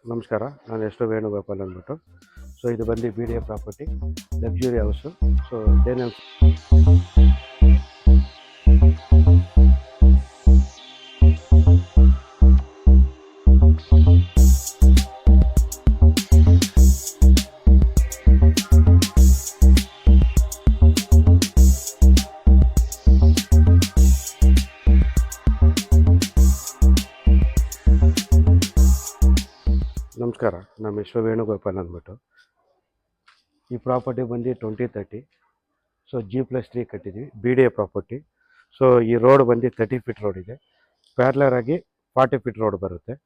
ನಮಸ್ಕಾರ, ನಾನು ಎಷ್ಟೋ ವೇಣುಗೋಪಾಲ್ ಅಂದ್ಬಿಟ್ಟು. ಸೊ ಇದು ಬಂದು B D A property luxury house. So ಇದೇನು ನಮಸ್ಕಾರ, ನಮ್ಮ ಹೆಸರು ವೇಣುಗೋಪಾಲ್ ಅಂದ್ಬಿಟ್ಟು. ಈ ಪ್ರಾಪರ್ಟಿ ಬಂದು 2030. ಸೊ G+3 ಕಟ್ಟಿದ್ವಿ, B D A property. So ಈ ರೋಡ್ ಬಂದು 30 ಫೀಟ್ ರೋಡ್ ಇದೆ. ಪ್ಯಾರ್ಲರ್ ಆಗಿ 40 ಫೀಟ್ ರೋಡ್ ಬರುತ್ತೆ.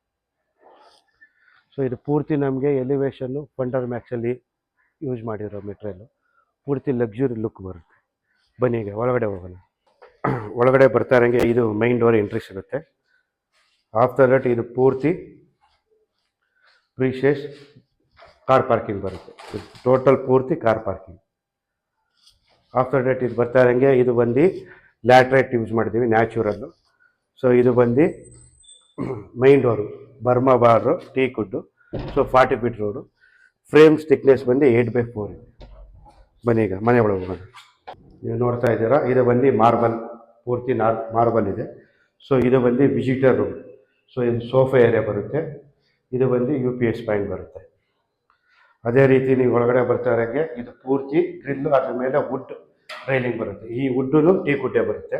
ಸೊ ಇದು ಪೂರ್ತಿ ನಮಗೆ ಎಲಿವೇಶನ್ನು ಫಂಡರ್ ಮ್ಯಾಕ್ಸಲ್ಲಿ ಯೂಸ್ ಮಾಡಿರೋ ಮೆಟೀರಿಯಲು. ಪೂರ್ತಿ ಲಕ್ಸುರಿ ಲುಕ್ ಬರುತ್ತೆ. ಬನ್ನಿ ಈಗ ಒಳಗಡೆ ಹೋಗೋಣ. ಒಳಗಡೆ ಬರ್ತಾ ಇರೋಂಗೆ ಇದು ಮೈನ್ ಡೋರ್ ಎಂಟ್ರಿ ಸಿಗುತ್ತೆ. ಆಫ್ಟರ್ ದಟ್ ಇದು ಪೂರ್ತಿ ಪ್ರೀಶಿಯಸ್ ಕಾರ್ ಪಾರ್ಕಿಂಗ್ ಬರುತ್ತೆ. ಟೋಟಲ್ ಪೂರ್ತಿ ಕಾರ್ ಪಾರ್ಕಿಂಗ್. ಆಫ್ಟರ್ ಡೇಟ್ ಇದು ಬರ್ತಾ ಇರೋಂಗೆ ಇದು ಬಂದು ಲ್ಯಾಟ್ರೈಟ್ ಯೂಸ್ ಮಾಡಿದ್ದೀವಿ, ನ್ಯಾಚುರಲ್ಲು. ಸೊ ಇದು ಬಂದು main door, Burma border, teak wood. So 40 feet road. Frames thickness ಬಂದು 8x4 ಇದೆ. ಬನ್ನಿ ಈಗ ಮನೆ ಒಳಗೆ ಹೋಗೋಣ. ನೀವು ನೋಡ್ತಾ ಇದ್ದೀರಾ, ಇದು ಬಂದು ಮಾರ್ಬಲ್, ಪೂರ್ತಿ ಮಾರ್ಬಲ್ ಇದೆ. ಸೊ ಇದು ಬಂದು ವಿಸಿಟರ್ ರೂಮ್. ಸೊ ಇದು ಸೋಫಾ ಏರಿಯಾ ಬರುತ್ತೆ. ಇದು ಬಂದು UPS ಪಾಯಿಂಟ್ ಬರುತ್ತೆ. ಅದೇ ರೀತಿ ನೀವು ಒಳಗಡೆ ಬರ್ತಾ ಇರೋಂಗೆ ಇದು ಪೂರ್ತಿ ಗ್ರಿಲ್ಲು, ಅದ್ರ ಮೇಲೆ ವುಡ್ ರೈಲಿಂಗ್ ಬರುತ್ತೆ. ಈ ವುಡ್ಡು ಟೀ ಕುಡ್ಡೆ ಬರುತ್ತೆ.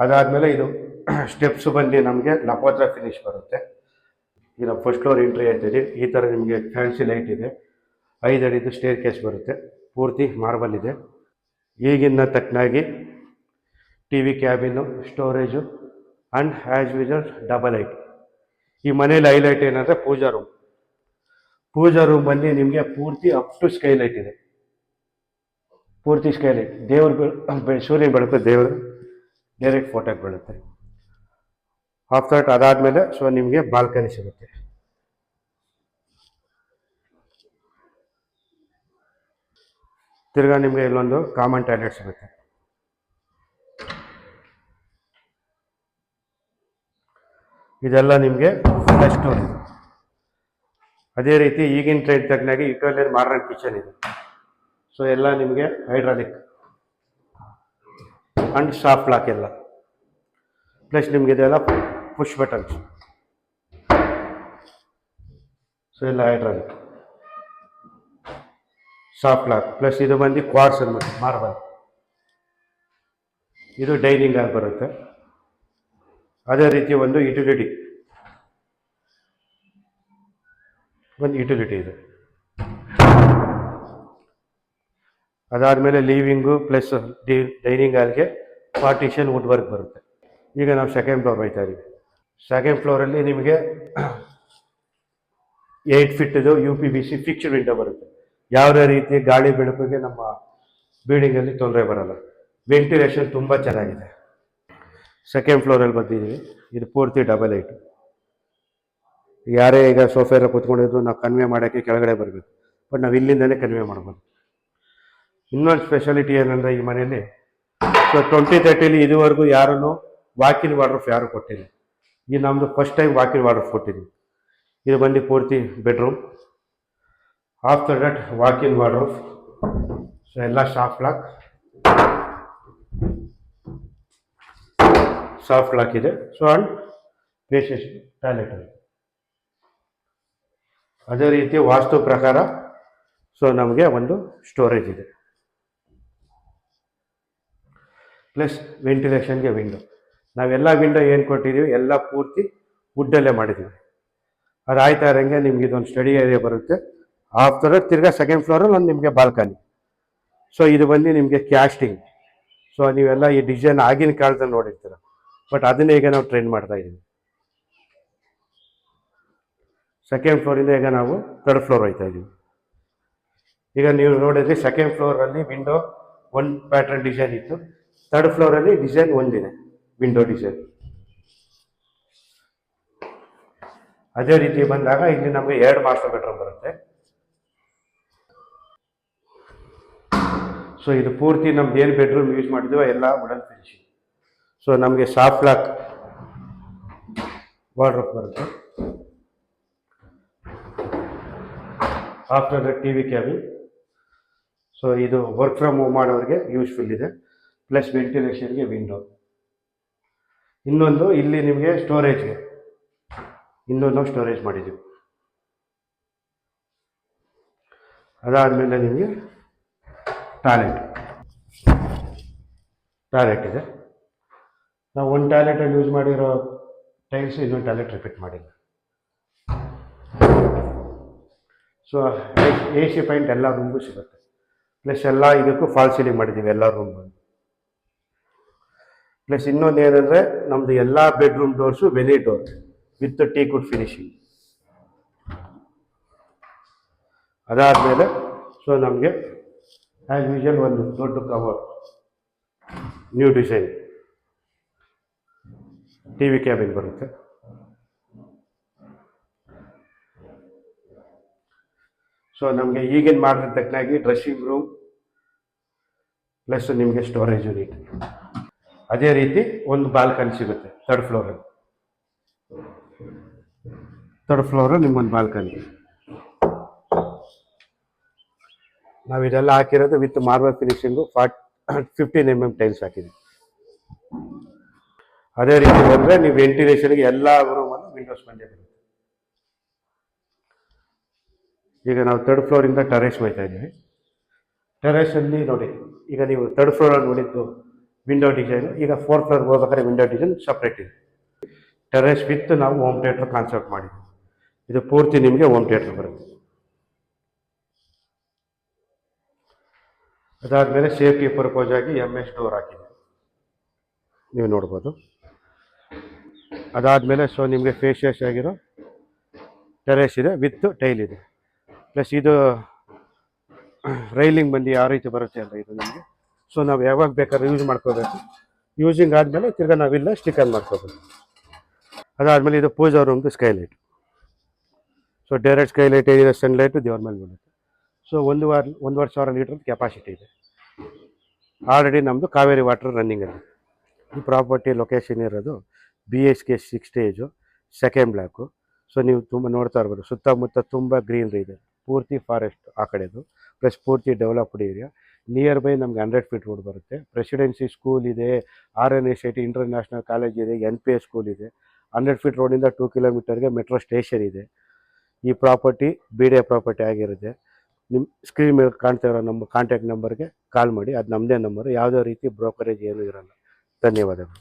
ಅದಾದಮೇಲೆ ಇದು ಸ್ಟೆಪ್ಸ್ ಬಂದು ನಮಗೆ ಲಪೋತ್ರ ಫಿನಿಶ್ ಬರುತ್ತೆ. ಈಗ ಫಸ್ಟ್ ಫ್ಲೋರ್ ಎಂಟ್ರಿ ಆಯ್ತಿದೆ. ಈ ಥರ ನಿಮಗೆ ಫ್ಯಾನ್ಸಿ ಲೈಟ್ ಇದೆ. 5 ಅಡಿದು ಸ್ಟೇರ್ ಕೇಸ್ ಬರುತ್ತೆ. ಪೂರ್ತಿ ಮಾರ್ಬಲ್ ಇದೆ. ಈಗಿನ ತಕ್ಕನಾಗಿ TV cabin, storage and as usual double light. ಈ ಮನೇಲಿ ಹೈಲೈಟ್ ಏನಂದರೆ ಪೂಜಾ ರೂಮ್. ಪೂಜಾ ರೂಮ್ ಬಂದು ನಿಮಗೆ ಪೂರ್ತಿ ಅಪ್ ಟು ಸ್ಕೈಲೈಟ್ ಇದೆ. ಪೂರ್ತಿ ಸ್ಕೈಲೈಟ್, ದೇವ್ರ ಸೂರ್ಯನ ಬೆಳಕು ದೇವರು ಡೈರೆಕ್ಟ್ ಫೋಟೋಗೆ ಬೀಳುತ್ತೆ. ಆಫ್ಟರ್ ಅದಾದಮೇಲೆ ಸೊ ನಿಮಗೆ ಬಾಲ್ಕನಿ ಸಿಗುತ್ತೆ. ತಿರ್ಗಾ ನಿಮಗೆ ಇಲ್ಲೊಂದು ಕಾಮನ್ ಟಾಯ್ಲೆಟ್ ಸಿಗುತ್ತೆ. ಇದೆಲ್ಲ ನಿಮಗೆ ಫಸ್ಟ್ ಫ್ಲೋರ್ ಇದೆ. ಅದೇ ರೀತಿ ಈಗಿನ ಟ್ರೆಂಡ್ ತಕ್ಕನಾಗಿ ಇಟಾಲಿಯನ್ ಮಾಡರ್ನ್ ಕಿಚನ್ ಇದೆ. ಸೊ ಎಲ್ಲ ನಿಮಗೆ ಹೈಡ್ರಾಲಿಕ್ ಆ್ಯಂಡ್ ಸಾಫ್ಟ್ ಲಾಕ್ ಎಲ್ಲ. ಪ್ಲಸ್ ನಿಮಗೆ ಇದೆಲ್ಲ ಪುಷ್ ಬಟನ್ಸ್. ಸೊ ಎಲ್ಲ ಹೈಡ್ರಾಲಿಕ್, ಸಾಫ್ಟ್ ಲಾಕ್. ಪ್ಲಸ್ ಇದು ಬಂದು ಕ್ವಾರ್ಟ್ಸ್ ಅಂದ್ಬಿಟ್ಟು ಮಾರ್ಬಲ್. ಇದು ಡೈನಿಂಗ್ ಆಗಿ ಬರುತ್ತೆ. ಅದೇ ರೀತಿ ಒಂದು ಯುಟಿಲಿಟಿ ಇದೆ. ಅದಾದಮೇಲೆ ಲೀವಿಂಗು ಪ್ಲಸ್ ಡೈನಿಂಗ್ ಹಾಲ್ಗೆ ಪಾರ್ಟಿಷನ್ ವುಡ್ ವರ್ಕ್ ಬರುತ್ತೆ. ಈಗ ನಾವು ಸೆಕೆಂಡ್ ಫ್ಲೋರ್ ಹೋಗ್ತಾ ಇದ್ದೀವಿ. ಸೆಕೆಂಡ್ ಫ್ಲೋರಲ್ಲಿ ನಿಮಗೆ 8 ಫೀಟ್ದು UPVC ಫಿಕ್ಸ್ಡ್ ವಿಂಡೋ ಬರುತ್ತೆ. ಯಾವುದೇ ರೀತಿ ಗಾಳಿ ಬೆಳಕಿಗೆ ನಮ್ಮ ಬಿಲ್ಡಿಂಗಲ್ಲಿ ತೊಂದರೆ ಬರಲ್ಲ. ವೆಂಟಿಲೇಷನ್ ತುಂಬ ಚೆನ್ನಾಗಿದೆ. ಸೆಕೆಂಡ್ ಫ್ಲೋರಲ್ಲಿ ಬಂದಿದ್ದೀವಿ. ಇದು ಪೂರ್ತಿ ಡಬಲ್ ಲೈಟು. ಯಾರೇ ಈಗ ಸೋಫಾ ಎಲ್ಲ ಕೂತ್ಕೊಂಡಿದ್ರು ನಾವು ಕನ್ವೆ ಮಾಡೋಕ್ಕೆ ಕೆಳಗಡೆ ಬರಬೇಕು. ಬಟ್ ನಾವು ಇಲ್ಲಿಂದಲೇ ಕನ್ವೆ ಮಾಡ್ಬೋದು. ಇನ್ನೊಂದು ಸ್ಪೆಷಾಲಿಟಿ ಏನಂದರೆ ಈ ಮನೆಯಲ್ಲಿ ಸೊ 2030 ಇದುವರೆಗೂ ಯಾರೂ ವಾಕಿನ್ ವಾರ್ಡ್ರೋಬ್ ಯಾರೂ ಕೊಟ್ಟಿಲ್ಲ. ಈ ನಮ್ಮದು ಫಸ್ಟ್ ಟೈಮ್ ವಾಕಿನ್ ವಾರ್ಡ್ರೋಬ್ ಕೊಟ್ಟಿದ್ದೀವಿ. ಇದು ಬಂದು ಪೂರ್ತಿ bedroom. After that walk-in wardrobe. So ಎಲ್ಲ ಸಾಫ್ಟ್ ಲಾಕ್ ಇದೆ. ಸೊ ಆ್ಯಂಡ್ ಸ್ಪೇಷಿಯಸ್ ಟಾಯ್ಲೆಟ್ ಇದೆ. ಅದೇ ರೀತಿ ವಾಸ್ತು ಪ್ರಕಾರ ಸೊ ನಮಗೆ ಒಂದು ಸ್ಟೋರೇಜ್ ಇದೆ. ಪ್ಲಸ್ ವೆಂಟಿಲೇಷನ್ಗೆ ವಿಂಡೋ. ನಾವೆಲ್ಲ ವಿಂಡೋ ಏನು ಕೊಟ್ಟಿದ್ದೀವಿ ಎಲ್ಲ ಪೂರ್ತಿ ವುಡ್ಡಲ್ಲೇ ಮಾಡಿದ್ದೀವಿ. ಅದು ಆಯ್ತಾ ಇರೋಂಗೆ ನಿಮ್ಗೆ ಇದೊಂದು ಸ್ಟಡಿ ಏರಿಯಾ ಬರುತ್ತೆ. ಆಫ್ಟರ್ ತಿರ್ಗಾ ಸೆಕೆಂಡ್ ಫ್ಲೋರಲ್ಲಿ ಒಂದು ನಿಮಗೆ ಬಾಲ್ಕನಿ. ಸೊ ಇದು ಬಂದು ನಿಮಗೆ ಕ್ಯಾಸ್ಟಿಂಗ್. ಸೊ ನೀವೆಲ್ಲ ಈ ಡಿಸೈನ್ ಆಗಿನ ಕಾಲದಲ್ಲಿ ನೋಡಿರ್ತೀರ. ಬಟ್ ಅದನ್ನೇ ಈಗ ನಾವು ಟ್ರೆಂಡ್ ಮಾಡ್ತಾ ಇದ್ದೀವಿ. ಸೆಕೆಂಡ್ ಫ್ಲೋರಿಂದ ಈಗ ನಾವು ಥರ್ಡ್ ಫ್ಲೋರ್ ಹೋಗ್ತಾ ಇದ್ದೀವಿ. ಈಗ ನೀವು ನೋಡಿದ್ರಿ ಸೆಕೆಂಡ್ ಫ್ಲೋರಲ್ಲಿ ವಿಂಡೋ ಒಂದು ಪ್ಯಾಟ್ರನ್ ಡಿಸೈನ್ ಇತ್ತು. ಥರ್ಡ್ ಫ್ಲೋರಲ್ಲಿ ಡಿಸೈನ್ ಒಂದಿದೆ, ವಿಂಡೋ ಡಿಸೈನ್. ಅದೇ ರೀತಿ ಬಂದಾಗ ಇಲ್ಲಿ ನಮಗೆ 2 ಮಾಸ್ಟರ್ ಬೆಡ್ರೂಮ್ ಬರುತ್ತೆ. ಸೊ ಇದು ಪೂರ್ತಿ ನಮ್ದು ಏನು ಬೆಡ್ರೂಮ್ ಯೂಸ್ ಮಾಡಿದ್ವೋ ಎಲ್ಲ ವುಡನ್ ಫಿನಿಶಿಂಗ್. ಸೊ ನಮಗೆ ಸಾಫ್ಟ್ ಲಾಕ್ ವಾರ್ಡ್ರೋಬ್ ಬರುತ್ತೆ. After the T V cabin. So ಇದು ವರ್ಕ್ ಫ್ರಮ್ ಹೋಮ್ ಮಾಡೋರಿಗೆ ಯೂಸ್ಫುಲ್ ಇದೆ, ಪ್ಲಸ್ ವೆಂಟಿಲೇಷನ್ಗೆ ವಿಂಡೋ. ಇನ್ನೊಂದು ಇಲ್ಲಿ ನಿಮಗೆ ಸ್ಟೋರೇಜ್ಗೆ ಇನ್ನೊಂದು ಸ್ಟೋರೇಜ್ ಮಾಡಿದ್ದೀವಿ. ಅದಾದಮೇಲೆ ನಿಮಗೆ ಟಾಯ್ಲೆಟ್ ಇದೆ. ನಾವು ಒಂದು ಟಾಯ್ಲೆಟಲ್ಲಿ ಯೂಸ್ ಮಾಡಿರೋ ಟೈಲ್ಸ್ ಇನ್ನೊಂದು ಟಾಯ್ಲೆಟ್ ರಿಪೀಟ್ ಮಾಡಿಲ್ಲ. ಸೊ AC ಪೈಂಟ್ ಎಲ್ಲ ರೂಮ್ಗೂ ಸಿಗುತ್ತೆ, ಪ್ಲಸ್ ಎಲ್ಲ ಇದಕ್ಕೂ ಫಾಲ್ ಸೀಲಿಂಗ್ ಮಾಡಿದ್ದೀವಿ ಎಲ್ಲ ರೂಮ್ಗೂ. ಪ್ಲಸ್ ಇನ್ನೊಂದು ಏನಂದರೆ ನಮ್ಮದು ಎಲ್ಲ bedroom doors veneer door with teakwood finishing. ಅದಾದಮೇಲೆ ಸೊ ನಮಗೆ ಆ್ಯಸ್ ಯೂಶುವಲ್ ಒಂದು ದೊಡ್ಡ cover, new design T V cabin ಬರುತ್ತೆ. ಸೊ ನಮಗೆ ಈಗಿನ ಮಾಡಿದ ತಕ್ಕನಾಗಿ ಡ್ರೆಸ್ಸಿಂಗ್ ರೂಮ್ ಪ್ಲಸ್ ನಿಮಗೆ ಸ್ಟೋರೇಜ್ ಯೂನಿಟ್. ಅದೇ ರೀತಿ ಒಂದು ಬಾಲ್ಕನಿ ಸಿಗುತ್ತೆ ಥರ್ಡ್ ಫ್ಲೋರಲ್ಲಿ ನಿಮ್ಗೊಂದು ಬಾಲ್ಕನಿ. ನಾವು ಇದೆಲ್ಲ ಹಾಕಿರೋದು ವಿತ್ ಮಾರ್ಬಲ್ ಫಿನಿಶಿಂಗು 15 mm ಟೈಲ್ಸ್ ಹಾಕಿದ್ವಿ. ಅದೇ ರೀತಿ ಬಂದರೆ ನೀವು ವೆಂಟಿಲೇಷನ್ಗೆ ಎಲ್ಲ ರೂಮನ್ನು ವಿಂಡೋಸ್ ಬಂದೇ ಬರುತ್ತೆ. ಈಗ ನಾವು ಥರ್ಡ್ ಫ್ಲೋರಿಂದ ಟೆರೇಸ್ ಹೋಗ್ತಾ ಇದ್ದೀವಿ. ಟೆರೇಸಲ್ಲಿ ನೋಡಿ, ಈಗ ನೀವು ಥರ್ಡ್ ಫ್ಲೋರಲ್ಲಿ ನೋಡಿದ್ದು ವಿಂಡೋ ಡಿಸೈನು, ಈಗ 4th ಫ್ಲೋರ್ ಹೋಗ್ಬೇಕಾದ್ರೆ ವಿಂಡೋ ಡಿಸೈನ್ ಸಪ್ರೇಟ್ ಇದೆ. ಟೆರೇಸ್ ವಿತ್ ನಾವು ಹೋಮ್ ಥಿಯೇಟ್ರ್ ಕಾನ್ಸೆಪ್ಟ್ ಮಾಡಿದ್ವಿ. ಇದು ಪೂರ್ತಿ ನಿಮಗೆ ಹೋಮ್ ಥಿಯೇಟ್ರ್ ಬರುತ್ತೆ. ಅದಾದಮೇಲೆ ಸೇಫ್ಟಿ ಪರ್ಪೋಸ್ ಆಗಿ MS ಡೋರ್ ಹಾಕಿದೆ, ನೀವು ನೋಡ್ಬೋದು. ಅದಾದಮೇಲೆ ಸೊ ನಿಮಗೆ ಫೇಷಿಯಸ್ ಆಗಿರೋ ಟೆರೇಸ್ ಇದೆ ವಿತ್ ಟೈಲ್ ಇದೆ. ಪ್ಲಸ್ ಇದು ರೈಲಿಂಗ್ ಬಂದು ಯಾವ ರೀತಿ ಬರುತ್ತೆ ಅಂತ ಇದು ನಮಗೆ. ಸೊ ನಾವು ಯಾವಾಗ ಬೇಕಾದ್ರೂ ಯೂಸ್ ಮಾಡ್ಕೋಬೇಕು. ಯೂಸಿಂಗ್ ಆದಮೇಲೆ ತಿರ್ಗಾ ನಾವಿಲ್ಲ ಸ್ಟಿಕರ್ ಮಾಡ್ಕೋಬೇಕು. ಅದಾದಮೇಲೆ ಇದು ಪೂಜಾ ರೂಮ್ದು ಸ್ಕೈಲೈಟ್. ಸೊ ಡೈರೆಕ್ಟ್ ಸ್ಕೈಲೈಟ್ ಏನಿದೆ ಸನ್ಲೈಟು ದೇವ್ರ ಮೇಲೆ ಬೀಳುತ್ತೆ. ಸೊ 1,500 ಲೀಟ್ರ್ ಕೆಪಾಸಿಟಿ ಇದೆ. ಆಲ್ರೆಡಿ ನಮ್ಮದು ಕಾವೇರಿ ವಾಟರ್ ರನ್ನಿಂಗ್ ಇದೆ. ಈ ಪ್ರಾಪರ್ಟಿ ಲೊಕೇಶನ್ ಇರೋದು BHK 6 stage, second block. So ನೀವು ತುಂಬ ನೋಡ್ತಾ ಇರ್ಬೋದು, ಸುತ್ತಮುತ್ತ ತುಂಬ ಗ್ರೀನ್ರಿ ಇದೆ, ಪೂರ್ತಿ ಫಾರೆಸ್ಟ್ ಆ ಕಡೆದು, ಪ್ಲಸ್ ಪೂರ್ತಿ ಡೆವಲಪ್ಡ್ ಏರಿಯಾ. ನಿಯರ್ ಬೈ ನಮ್ಗೆ 100 ಫೀಟ್ ರೋಡ್ ಬರುತ್ತೆ. ಪ್ರೆಸಿಡೆನ್ಸಿ ಸ್ಕೂಲ್ ಇದೆ, RNSIT ಇಂಟರ್ನ್ಯಾಷನಲ್ ಕಾಲೇಜ್ ಇದೆ, NPS ಸ್ಕೂಲ್ ಇದೆ. 100 ಫೀಟ್ ರೋಡಿಂದ 2 ಕಿಲೋಮೀಟರ್ಗೆ ಮೆಟ್ರೋ ಸ್ಟೇಷನ್ ಇದೆ. ಈ ಪ್ರಾಪರ್ಟಿ BDA ಪ್ರಾಪರ್ಟಿ ಆಗಿರುತ್ತೆ. ನಿಮ್ಮ ಸ್ಕ್ರೀನ್ ಮೇಲೆ ಕಾಣ್ತಾ ಇರೋ ನಮ್ಮ ಕಾಂಟ್ಯಾಕ್ಟ್ ನಂಬರ್ಗೆ ಕಾಲ್ ಮಾಡಿ, ಅದು ನಮ್ಮದೇ ನಂಬರು. ಯಾವುದೇ ರೀತಿ ಬ್ರೋಕರೇಜ್ ಏನೂ ಇರೋಲ್ಲ. ಧನ್ಯವಾದಗಳು.